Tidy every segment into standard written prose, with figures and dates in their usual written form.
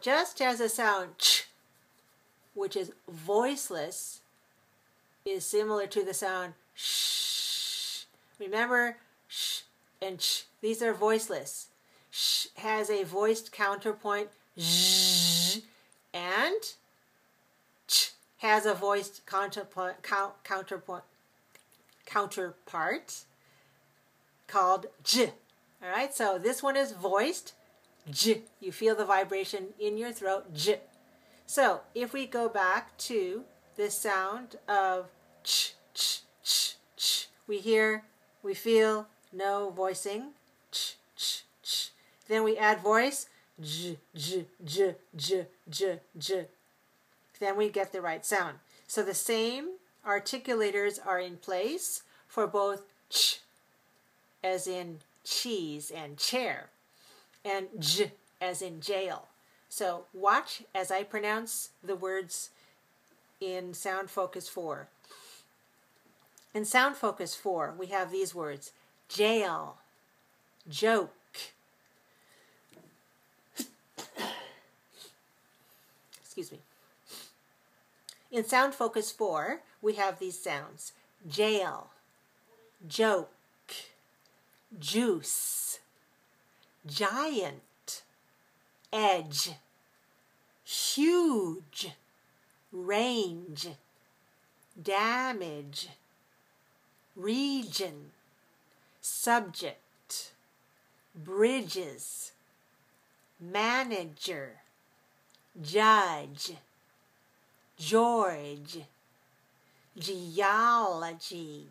Just as the sound ch, which is voiceless, is similar to the sound sh. Remember, sh and ch, these are voiceless. Sh has a voiced counterpoint, zh, and ch has a voiced counterpart called j. All right, so this one is voiced, j. You feel the vibration in your throat, j. So if we go back to the sound of ch, ch, ch, ch, we feel no voicing, ch, ch, ch. Then we add voice, j, j, j, j, j, j. Then we get the right sound. So the same articulators are in place for both ch, as in cheese and chair, and j, as in jail. So watch as I pronounce the words in Sound Focus 4. In Sound Focus 4, we have these words: jail, joke, excuse me. In Sound Focus 4, we have these sounds: jail, joke, juice, giant, edge, huge, range, damage, region, subject, bridges, manager, judge, George, geology,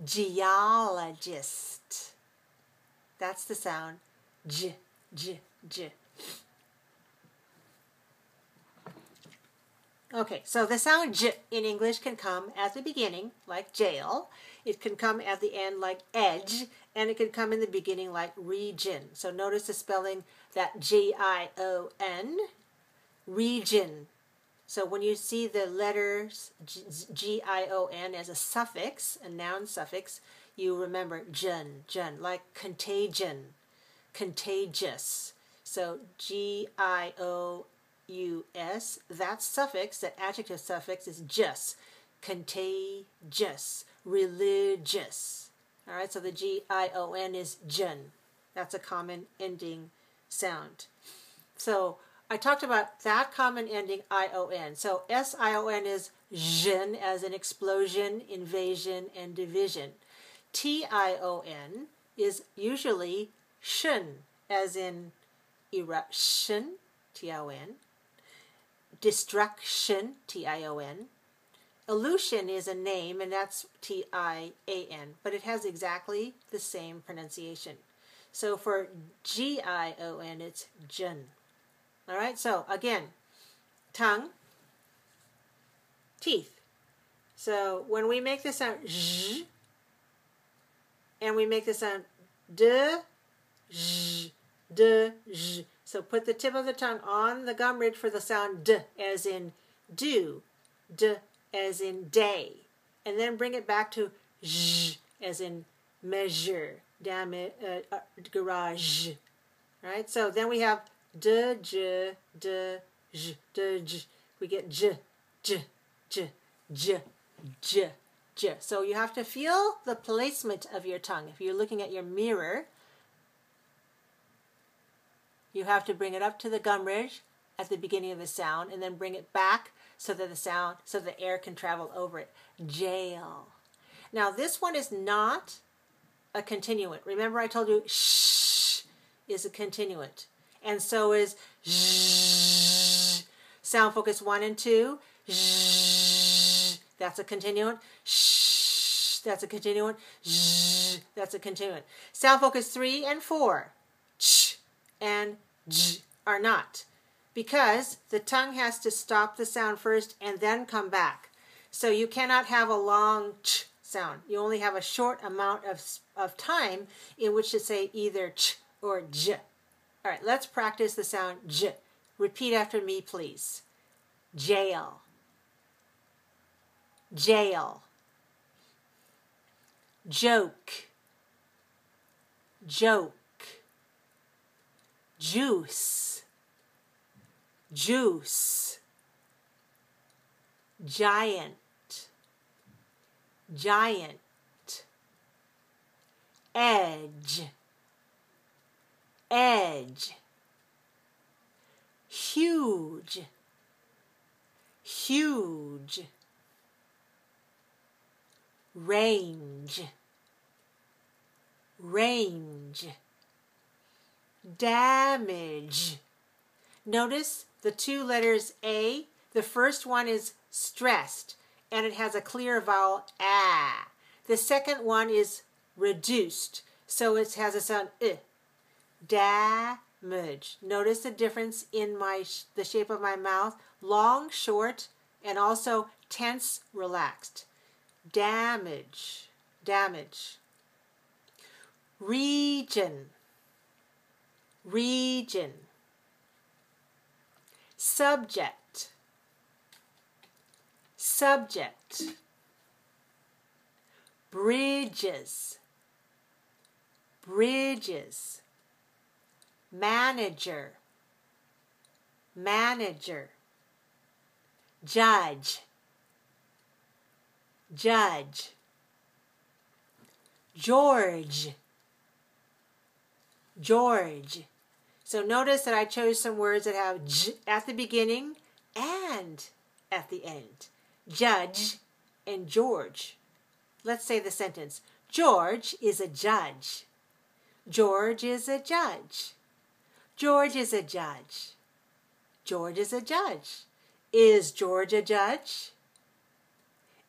geologist. That's the sound j, j, j. Okay, so the sound j in English can come at the beginning like jail, it can come at the end like edge, and it can come in the beginning like region. So notice the spelling, that G-I-O-N, region. So when you see the letters G-I-O-N as a suffix, a noun suffix, you remember jun, like contagion, contagious. So G-I-O-U-S, that suffix, that adjective suffix is just, contagious, religious. All right, so the G-I-O-N is jun. That's a common ending sound. So I talked about that common ending I-O-N. So S-I-O-N is zhen, as in explosion, invasion, and division. T-I-O-N is usually shun, as in eruption, T-I-O-N, destruction, T-I-O-N. Illusion is a name, and that's T-I-A-N, but it has exactly the same pronunciation. So for G-I-O-N, it's jun. All right, so again, tongue, teeth. So when we make the sound zh, and we make the sound d, zh, d, zh. So put the tip of the tongue on the gum ridge for the sound d, as in do, d, as in day. And then bring it back to zh, as in measure, garage. All right, so then we have d, j, d, j, d, j. We get j, j, j, j, j, j. So you have to feel the placement of your tongue. If you're looking at your mirror, you have to bring it up to the gum ridge at the beginning of the sound, and then bring it back so that the air can travel over it. Jail. Now this one is not a continuant. Remember I told you shh is a continuant. And so is zh. Sound focus 1 and 2. Zh. That's a continuant. Shh. That's a continuant. Zh. That's a continuant. Sound focus 3 and 4. Ch and j are not, because the tongue has to stop the sound first and then come back. So you cannot have a long ch sound. You only have a short amount of time in which to say either ch or j. All right, let's practice the sound j. Repeat after me, please. Jail. Jail. Joke. Joke. Juice. juice, giant, giant, edge, edge, huge, huge, range, range, damage. Notice the two letters A. The first one is stressed and it has a clear vowel ah. The second one is reduced, so it has a sound I. Damage. Notice the difference in the shape of my mouth. Long, short, and also tense, relaxed. Damage. Damage. Region. Region. Subject. Subject. Bridges. Bridges. Manager. Manager. Judge. Judge. George. George. So notice that I chose some words that have j at the beginning and at the end. Judge and George. Let's say the sentence. George is a judge. George is a judge. George is a judge. George is a judge. Is George a judge?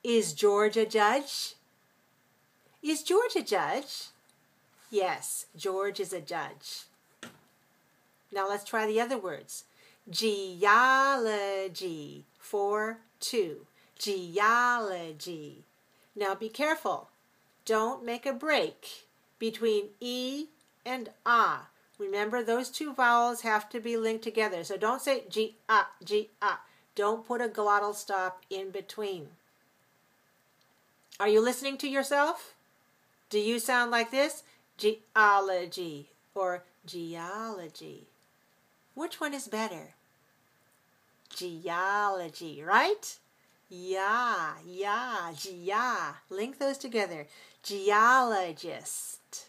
Is George a judge? Is George a judge? Yes, George is a judge. Now let's try the other words. Geology, 4-2. Geology. Now be careful. Don't make a break between E and ah. Remember, those two vowels have to be linked together. So don't say G-ah, G-ah. Don't put a glottal stop in between. Are you listening to yourself? Do you sound like this? Geology or geology. Which one is better? Geology, right? Yeah, yeah. Link those together. Geologist.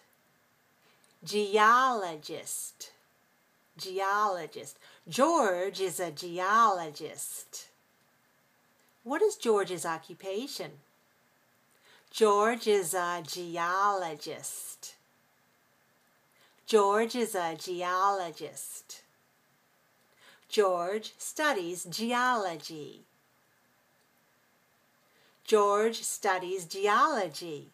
Geologist. Geologist. George is a geologist. What is George's occupation? George is a geologist. George is a geologist. George studies geology. George studies geology.